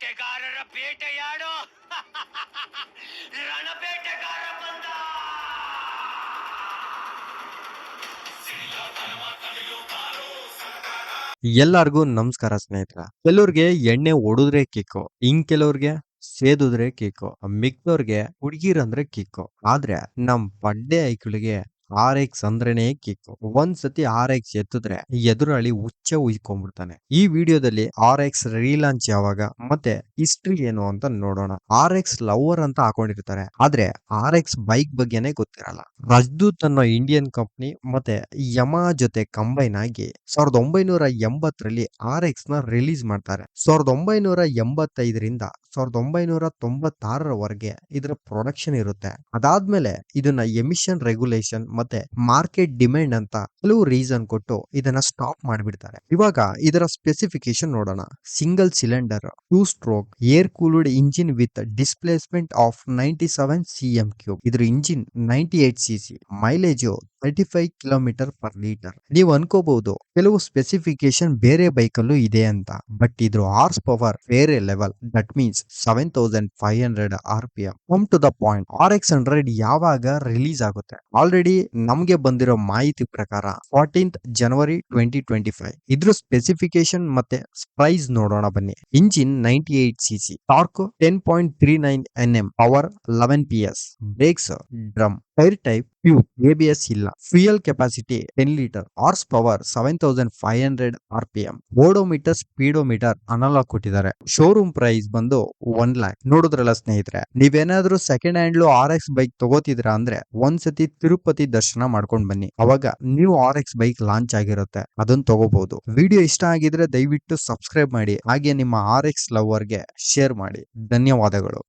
ಬೇಟೆಗಾರರ ಬೇಟೆಯಾಡೋ ರಣಬೇಟೆಗಾರ ಬಂದ. ಎಲ್ಲರಿಗೂ ನಮಸ್ಕಾರ ಸ್ನೇಹಿತರ. ಕೆಲವ್ರಿಗೆ ಎಣ್ಣೆ ಹೊಡೆದ್ರೆ ಕಿಕ್ಕು, ಕೆಲವ್ರಿಗೆ ಸೇದುದ್ರೆ ಕಿಕ್ಕು, ಮಿಕ್ದವ್ರಿಗೆ ಹುಡುಗಿರಂದ್ರೆ ಕಿಕ್ಕು. ಆದ್ರೆ ನಮ್ ಪಡ್ಡೆ ಐಕ್ಳಿಗೆ RX ಅಂದ್ರೇನೆ ಕಿಕ್ಕು. ಒಂದ್ಸತಿ RX ಎತ್ತಿದ್ರೆ ಎದುರಾಳಿ ಹುಚ್ಚ ಉಯ್ಕೊಂಡ್ಬಿಡ್ತಾನೆ. ಈ ವಿಡಿಯೋದಲ್ಲಿ RX ರೀಲಾಂಚ್ ಯಾವಾಗ ಮತ್ತೆ ಹಿಸ್ಟ್ರಿ ಏನು ಅಂತ ನೋಡೋಣ. RX ಲವರ್ ಅಂತ ಹಾಕೊಂಡಿರ್ತಾರೆ, ಆದ್ರೆ RX ಬೈಕ್ ಬಗ್ಗೆನೆ ಗೊತ್ತಿರಲ್ಲ. ರಾಜದೂತ್ ಅನ್ನೋ ಇಂಡಿಯನ್ ಕಂಪ್ನಿ ಮತ್ತೆ ಯಮಾ ಜೊತೆ ಕಂಬೈನ್ ಆಗಿ 1980ರಲ್ಲಿ RX ನ ರಿಲೀಸ್ ಮಾಡ್ತಾರೆ. 1985ರಿಂದ 1996ರವರೆಗೆ ಇದರ ಪ್ರೊಡಕ್ಷನ್ ಇರುತ್ತೆ. ಅದಾದ್ಮೇಲೆ ಇದನ್ನ ಎಮಿಷನ್ ರೆಗ್ಯುಲೇಷನ್ ಮತ್ತೆ ಮಾರ್ಕೆಟ್ ಡಿಮ್ಯಾಂಡ್ ಅಂತ ಕೆಲವು ರೀಸನ್ ಕೊಟ್ಟು ಇದನ್ನ ಸ್ಟಾಪ್ ಮಾಡಿಬಿಡ್ತಾರೆ. ಇವಾಗ ಇದರ ಸ್ಪೆಸಿಫಿಕೇಶನ್ ನೋಡೋಣ. Single cylinder 2 stroke air cooled engine with displacement of 97 cm3. ಇದ್ರ ಇಂಜಿನ್ 98 cc, ಮೈಲೇಜ್ 35 km/L. ನೀವು ಅನ್ಕೋಬಹುದು ಕೆಲವು ಸ್ಪೆಸಿಫಿಕೇಶನ್ ಬೇರೆ ಬೈಕ್ ಅಲ್ಲೂ ಇದೆ ಅಂತ, ಬಟ್ ಇದ್ರ ಹಾರ್ಸ್ ಪವರ್ ಬೇರೆ level. That means 7500 RPM. Come to the point. RX 100 ಯಾವಾಗ ರಿಲೀಸ್ ಆಗುತ್ತೆ? ಆಲ್ರೆಡಿ ನಮ್ಗೆ ಬಂದಿರೋ ಮಾಹಿತಿ ಪ್ರಕಾರ 14th January 2025. ಇದ್ರ ಸ್ಪೆಸಿಫಿಕೇಶನ್ ಮತ್ತೆ ಪ್ರೈಸ್ ನೋಡೋಣ ಬನ್ನಿ. Engine 98 cc, torque 10.39 Nm, power 11 PS, brakes drum, tyre type tube, ABS ಇಲ್ಲ, fuel capacity 10 litre, horse power 7500 RPM, odometer speedometer analogue ಕೊಟ್ಟಿದ್ದಾರೆ. ಶೋರೂಮ್ ಪ್ರೈಸ್ ಬಂದು 1 lakh. ನೋಡಿದ್ರಲ್ಲ ಸ್ನೇಹಿತರೆ, ನೀವೇನಾದ್ರೂ ಸೆಕೆಂಡ್ ಹ್ಯಾಂಡ್ RX ಬೈಕ್ ತಗೋತಿದ್ರ ಅಂದ್ರೆ ಒಂದ್ಸತಿ ತಿರುಪತಿ ದರ್ಶನ ಮಾಡ್ಕೊಂಡ್ ಬನ್ನಿ. ಅವಾಗ ನೀವು RX ಬೈಕ್ ಲಾಂಚ್ ಆಗಿರುತ್ತೆ, ಅದನ್ನ ತಗೋಬಹುದು. ವಿಡಿಯೋ ಇಷ್ಟ ಆಗಿದ್ರೆ ದಯವಿಟ್ಟು ಸಬ್ಸ್ಕ್ರೈಬ್ ಮಾಡಿ, ಹಾಗೆ ನಿಮ್ಮ RX ಲವರ್ಗೆ ಶೇರ್ ಮಾಡಿ. ಧನ್ಯವಾದಗಳು.